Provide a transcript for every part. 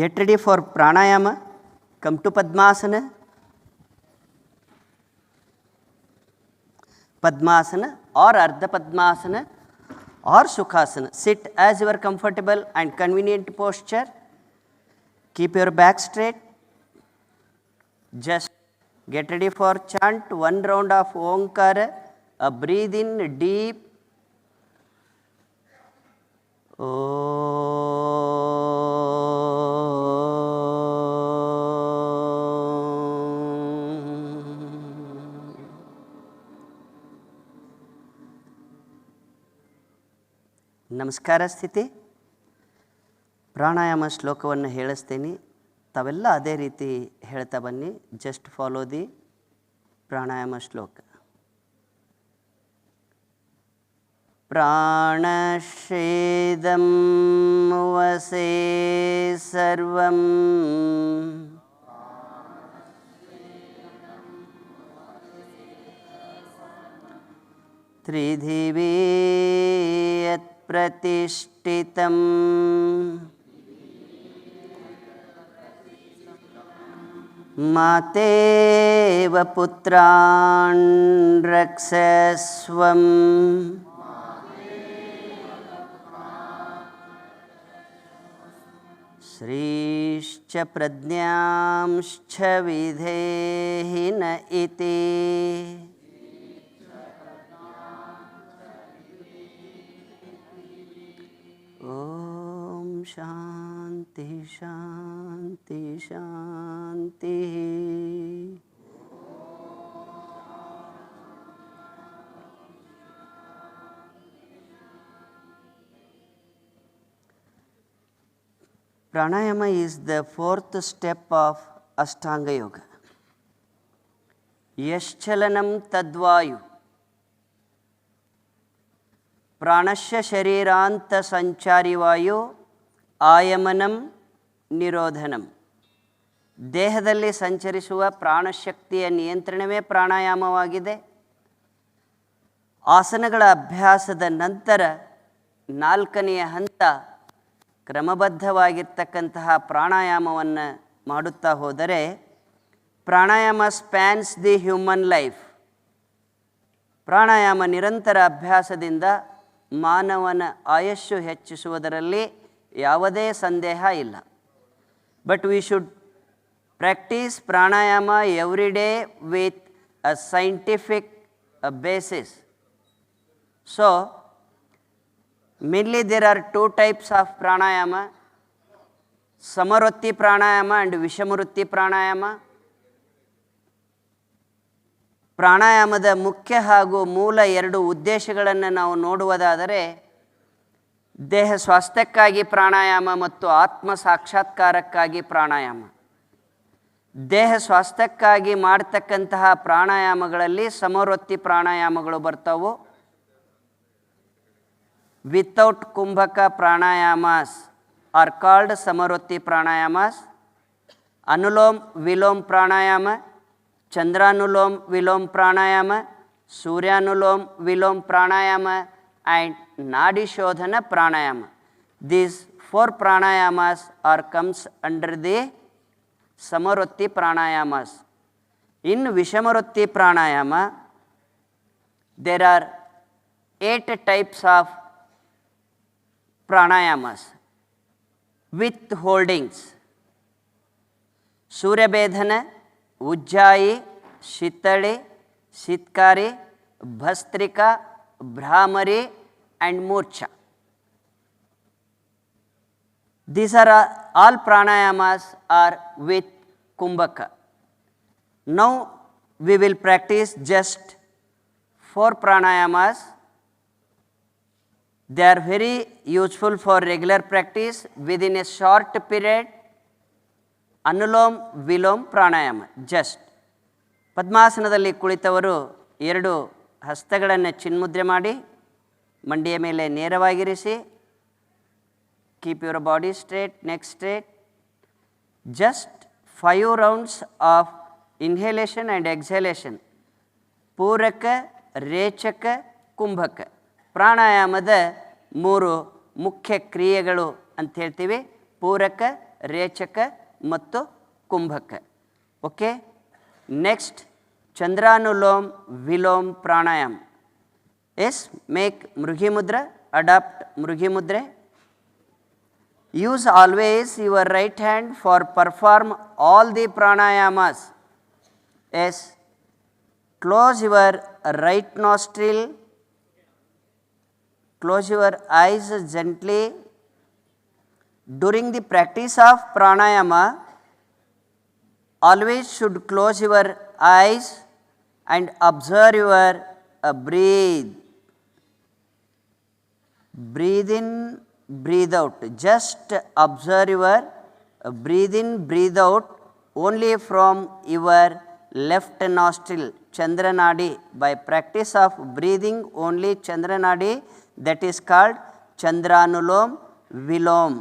Get ready for pranayama. Come to Padmasana. Padmasana or Ardha Padmasana or Sukhasana. Sit as you are comfortable and convenient posture. Keep your back straight. Just get ready for chant one round of Omkara. Breathe in deep. ನಮಸ್ಕಾರ ಸ್ಥಿತಿ. ಪ್ರಾಣಾಯಾಮ ಶ್ಲೋಕವನ್ನು ಹೇಳಿಸ್ತೀನಿ, ತಾವೆಲ್ಲ ಅದೇ ರೀತಿ ಹೇಳ್ತಾ ಬನ್ನಿ. Just follow the ಪ್ರಾಣಾಯಾಮ ಶ್ಲೋಕ. ಪ್ರಾಣಶೇದಂ ವಸೇ ಸರ್ವಂ ತ್ರಿಧಿವೀ ಪ್ರತಿಷ್ಠಿತಂ ಮಾತೇವ ಪುತ್ರಾನ್ ರಕ್ಷಸ್ವಂ ಶ್ರೀಶ್ಚ ಪ್ರಜ್ಞಾಂಶ್ಚ ವಿಧೇಹಿ ನ ಇತಿ. ಓಂ ಶಾಂತಿ ಶಾಂತಿ ಶಾಂತಿ. Pranayama is the fourth step of Ashtanga Yoga. Yaschalanam tadvayu. ಪ್ರಾಣಶ್ಯ ಶರೀರಾಂತ ಸಂಚಾರಿ ವಾಯು ಆಯಮನಂ ನಿರೋಧನಂ. ದೇಹದಲ್ಲಿ ಸಂಚರಿಸುವ ಪ್ರಾಣಶಕ್ತಿಯ ನಿಯಂತ್ರಣವೇ ಪ್ರಾಣಾಯಾಮವಾಗಿದೆ. ಆಸನಗಳ ಅಭ್ಯಾಸದ ನಂತರ ನಾಲ್ಕನೆಯ ಹಂತ ಕ್ರಮಬದ್ಧವಾಗಿರ್ತಕ್ಕಂತಹ ಪ್ರಾಣಾಯಾಮವನ್ನು ಮಾಡುತ್ತಾ ಹೋದರೆ pranayama spans the human life. ಪ್ರಾಣಾಯಾಮ ನಿರಂತರ ಅಭ್ಯಾಸದಿಂದ ಮಾನವನ ಆಯಸ್ಸು ಹೆಚ್ಚಿಸುವುದರಲ್ಲಿ ಯಾವುದೇ ಸಂದೇಹ ಇಲ್ಲ. But we should practice pranayama every day with a scientific basis. So mainly there are two types of pranayama: samavritti pranayama and vishamavritti pranayama. ಪ್ರಾಣಾಯಾಮದ ಮುಖ್ಯ ಹಾಗೂ ಮೂಲ ಎರಡು ಉದ್ದೇಶಗಳನ್ನು ನಾವು ನೋಡುವುದಾದರೆ, ದೇಹ ಸ್ವಾಸ್ಥ್ಯಕ್ಕಾಗಿ ಪ್ರಾಣಾಯಾಮ ಮತ್ತು ಆತ್ಮ ಸಾಕ್ಷಾತ್ಕಾರಕ್ಕಾಗಿ ಪ್ರಾಣಾಯಾಮ. ದೇಹ ಸ್ವಾಸ್ಥ್ಯಕ್ಕಾಗಿ ಮಾಡ್ತಕ್ಕಂತಹ ಪ್ರಾಣಾಯಾಮಗಳಲ್ಲಿ ಸಮವೃತ್ತಿ ಪ್ರಾಣಾಯಾಮಗಳು ಬರ್ತಾವು. Without kumbhaka pranayamas are called samavritti pranayamas. Anulom vilom pranayama, chandranulom vilom pranayama, suryanulom vilom pranayama and nadi shodhana pranayama. These 4 pranayamas are comes under the samavritti pranayamas. In vishamavritti pranayama, there are 8 types of pranayamas with holdings: suryabhedana, ujjayi, shitali, shitkari, bhastrika, bhramari and murchha. These are all pranayamas are with kumbhaka. Now we will practice just 4 pranayamas. They are very useful for regular practice within a short period. Anulom vilom pranayama. Just ಪದ್ಮಾಸನದಲ್ಲಿ ಕುಳಿತವರು 2 ಹಸ್ತಗಳನ್ನು ಚಿನ್ಮುದ್ರೆ ಮಾಡಿ ಮಂಡಿಯ ಮೇಲೆ ನೇರವಾಗಿರಿಸಿ. Keep your body straight, neck straight. Just 5 rounds of inhalation and exhalation. Puraka, rechaka, ಕುಂಭಕ. ಪ್ರಾಣಾಯಾಮದ 3 ಮುಖ್ಯ ಕ್ರಿಯೆಗಳು ಅಂತ ಹೇಳ್ತೀವಿ: ಪೂರಕ, ರೇಚಕ ಮತ್ತು ಕುಂಭಕ. ಓಕೆ, ನೆಕ್ಸ್ಟ್ ಚಂದ್ರಾನುಲೋಮ್ ವಿಲೋಮ್ ಪ್ರಾಣಾಯಾಮ. ಎಸ್, ಮೇಕ್ ಮೃಗಿ ಮುದ್ರ, ಅಡಾಪ್ಟ್ ಮೃಗಿ ಮುದ್ರೆ. Use always your right hand for perform all the pranayamas. Yes, close your right nostril, close your eyes gently. During the practice of pranayama, always should close your eyes and observe your breathe. Breathe in, breathe out. Just observe your breathe in, breathe out only from your left nostril, Chandranadi. By practice of breathing only Chandranadi, that is called Chandranulom Vilom.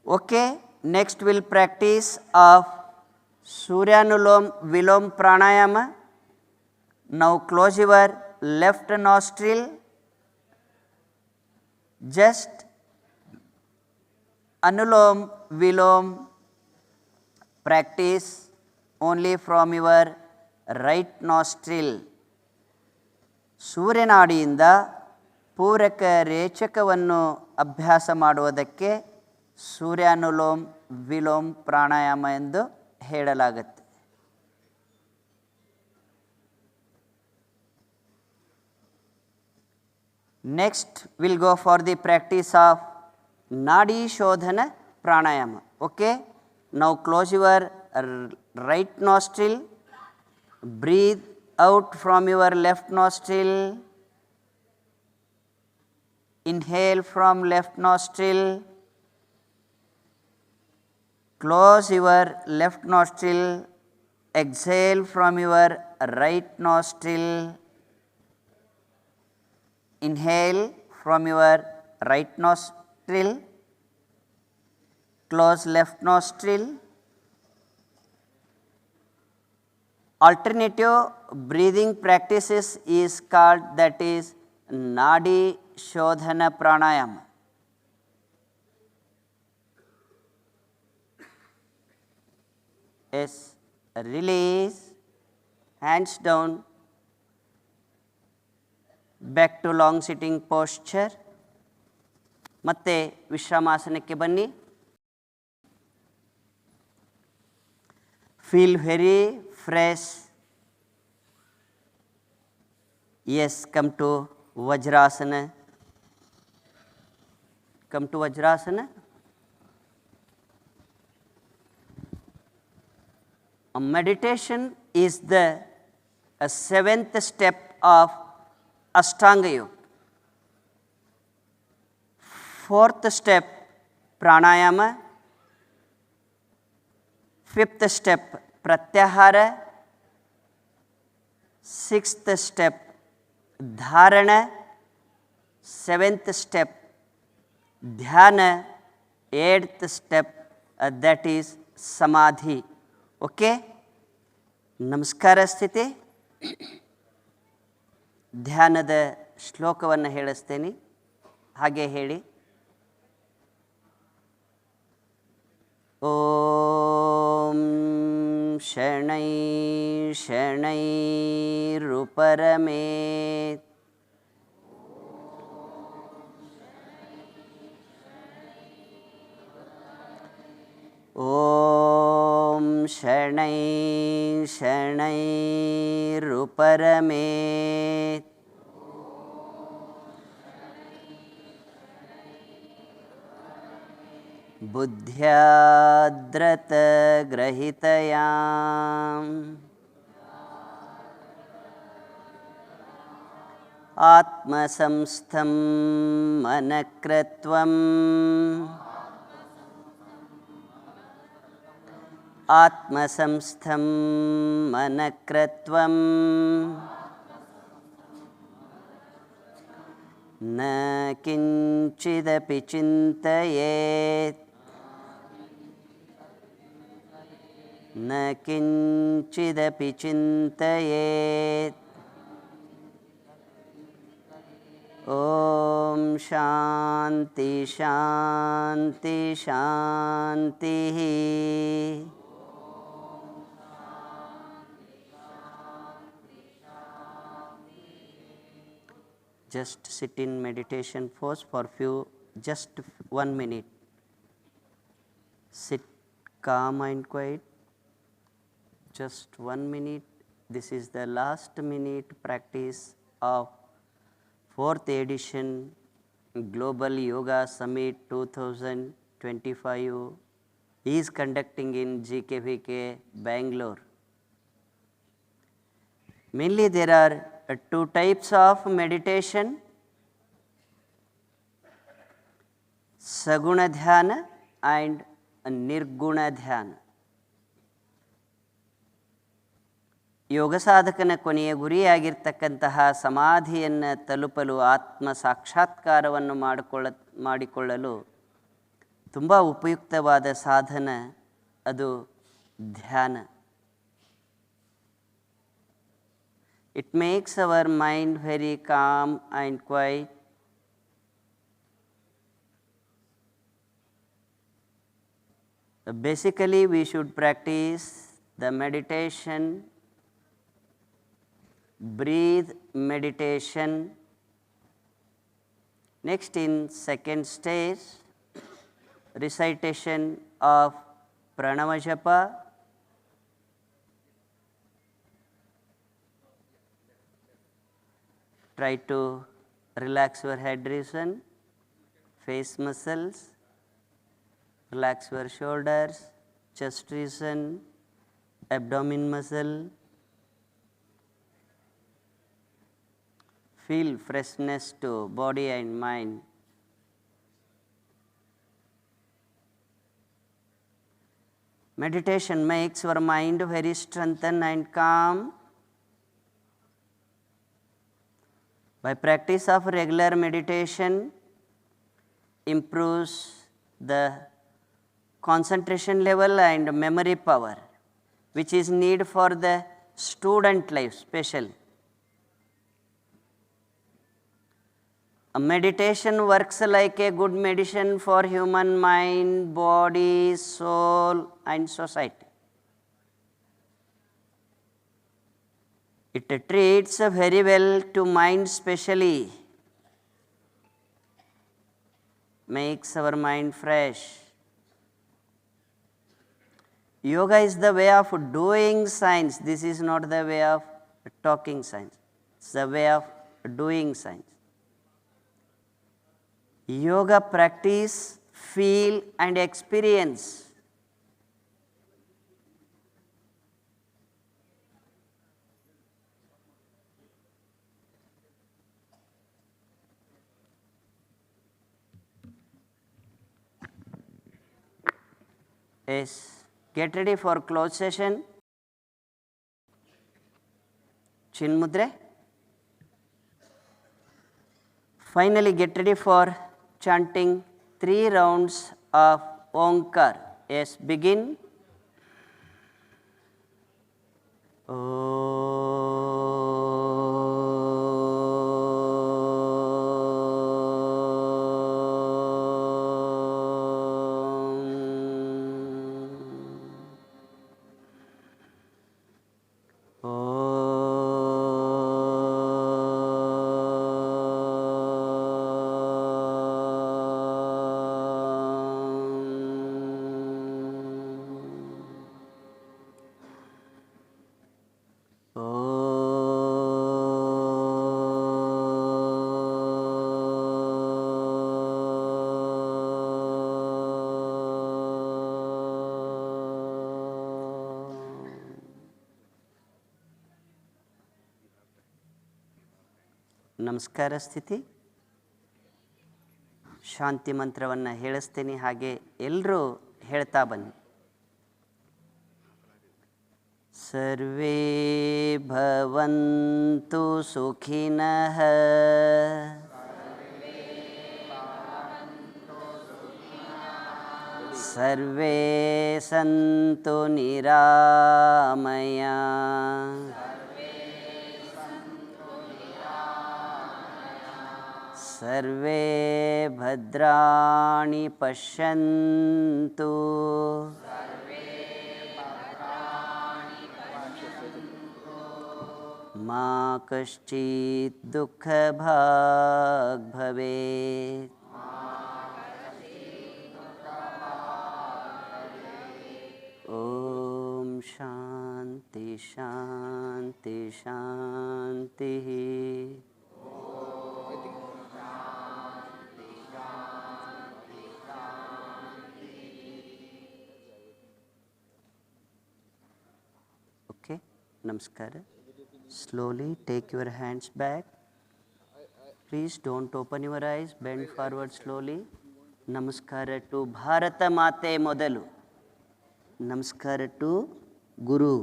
Okay, next we'll practice of Suryanulom Vilom Pranayama. Now close your left nostril. Just Anulom Vilom practice only from your right nostril. ಸೂರ್ಯನಾಡಿಯಿಂದ ಪೂರಕ ರೇಚಕವನ್ನು ಅಭ್ಯಾಸ ಮಾಡುವುದಕ್ಕೆ ಸೂರ್ಯಾನುಲೋಮ್ ವಿಲೋಮ್ ಪ್ರಾಣಾಯಾಮ ಎಂದು ಹೇಳಲಾಗುತ್ತೆ. Next, we'll go for the practice of Nadi Shodhana Pranayama. Okay, now close your right nostril, breathe out from your left nostril, inhale from left nostril, close your left nostril, exhale from your right nostril. Inhale from your right nostril, close left nostril. Alternative breathing practices is called, that is Nadi Shodhana Pranayama. Yes, release, hands down, back to long sitting posture. ಮತ್ತೆ ವಿಶ್ರಾಮಾಸನಕ್ಕೆ ಬನ್ನಿ. Feel very fresh. Yes, come to Vajrasana. Come to Vajrasana. Meditation is the seventh step of Ashtanga Yoga. Fourth step Pranayama. Fifth step Pratyahara. Sixth step Dharana. Seventh step Dhyana. Eighth step that is Samadhi. Okay? ನಮಸ್ಕಾರ ಸ್ಥಿತಿ. ಧ್ಯಾನದ ಶ್ಲೋಕವನ್ನು ಹೇಳಿಸ್ತೇನೆ, ಹಾಗೆ ಹೇಳಿ. ಓಂ ಶರಣೈ ಶರಣೈರುಪರಮೇತ್. ಓಂ ಶರಣೈ ಶರಣೈರುಪರಮೇತ್. ಬುದ್ಧ್ಯಾದ್ರತಗ್ರಹಿತಯಾಂ ಆತ್ಮಸಂಸ್ಥಂ ಮನಃಕೃತ್ವಂ ಆತ್ಮಸಂಸ್ಥಂ ಮನಃಕೃತ್ವಂ ನ ಕಿಂಚಿದಪಿ ಚಿಂತಯೇತ್. ನ ಕಿಂಚಿದಪಿ ಚಿಂತಯೇತ್. ಓಂ ಶಾಂತಿ ಶಾಂತಿ ಶಾಂತಿ. Just sit in meditation pose for just 1 minute. Sit calm and quiet. Just 1 minute. This is the last minute practice of 4th edition Global Yoga Summit 2025 is conducting in GKVK, Bangalore. Mainly there are two types of meditation: Saguna Dhyana and Nirguna Dhyana. ಯೋಗ ಸಾಧಕನ ಕೊನೆಯ ಗುರಿಯಾಗಿರ್ತಕ್ಕಂತಹ ಸಮಾಧಿಯನ್ನು ತಲುಪಲು, ಆತ್ಮ ಸಾಕ್ಷಾತ್ಕಾರವನ್ನು ಮಾಡಿಕೊಳ್ಳಲು ತುಂಬ ಉಪಯುಕ್ತವಾದ ಸಾಧನ ಅದು ಧ್ಯಾನ. It makes our mind very calm and quiet. Basically, we should practice the meditation, breathe meditation. Next, in second stage, recitation of Pranava Japa, try to relax your head region, face muscles, relax your shoulders, chest region, abdomen muscle. Feel freshness to body and mind. Meditation makes our mind very strengthened and calm. By practice of regular meditation, improves the concentration level and memory power, which is need for the student life special. A meditation works like a good medicine for human mind, body, soul and society. It treats very well to mind specially, makes our mind fresh. Yoga is the way of doing science. This is not the way of talking science. It's the way of doing science. Yoga practice, feel and experience. Yes, get ready for close session. Chin Mudra. Finally, get ready for chanting 3 rounds of Omkar. Yes, begin. ನಮಸ್ಕಾರ ಸ್ಥಿತಿ. ಶಾಂತಿ ಮಂತ್ರವನ್ನು ಹೇಳಿಸ್ತೀನಿ, ಹಾಗೆ ಎಲ್ಲರೂ ಹೇಳ್ತಾ ಬನ್ನಿ. ಸರ್ವೇ ಭವಂತು ಸುಖಿನಃ, ಸರ್ವೇ ಸಂತು ನಿರಾಮಯಾ, सर्वे भद्राणि पश्यन्तु मा कश्चित् दुःखभाग् भवेत्। ॐ शान्ति शान्ति शान्तिः। Okay, namaskara. Slowly take your hands back. Please don't open your eyes. Bend forward slowly. Namaskara to Bharata Mate modalu. Namaskara to Guru.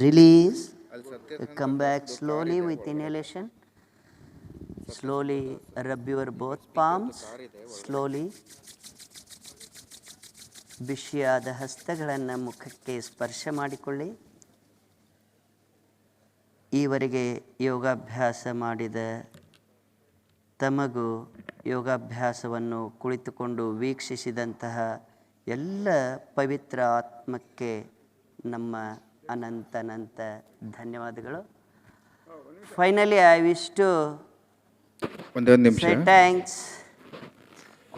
Release. Come back slowly with inhalation. Slowly rub your both palms. Slowly. ಬಿಸಿಯಾದ ಹಸ್ತಗಳನ್ನು ಮುಖಕ್ಕೆ ಸ್ಪರ್ಶ ಮಾಡಿಕೊಳ್ಳಿ. ಈವರೆಗೆ ಯೋಗಾಭ್ಯಾಸ ಮಾಡಿದ ತಮಗೂ ಯೋಗಾಭ್ಯಾಸವನ್ನು ಕುಳಿತುಕೊಂಡು ವೀಕ್ಷಿಸಿದಂತಹ ಎಲ್ಲ ಪವಿತ್ರ ಆತ್ಮಕ್ಕೆ ನಮ್ಮ ಅನಂತ ಧನ್ಯವಾದಗಳು. Finally I wish to say thanks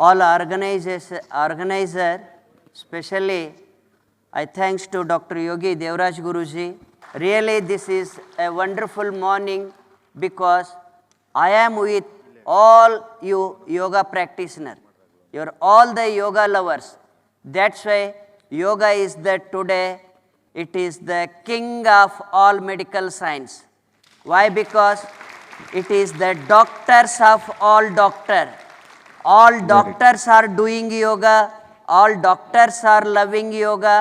all organizer. Especially, I thanks to Dr. Yogi Devraj Guruji. Really, this is a wonderful morning because I am with all you yoga practitioners. You are all the yoga lovers. That's why yoga is the today, it is the king of all medical science. Why? Because it is the doctors of all doctors. All doctors are doing yoga. All doctors are loving yoga.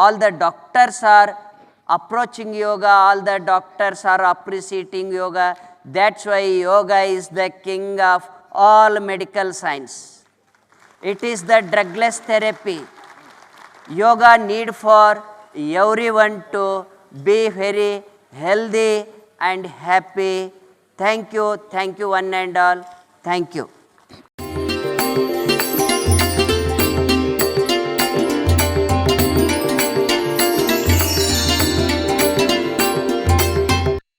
All the doctors are approaching yoga. All the doctors are appreciating yoga. That's why yoga is the king of all medical science. It is the drugless therapy. Yoga need for everyone to be very healthy and happy. Thank you one and all. Thank you.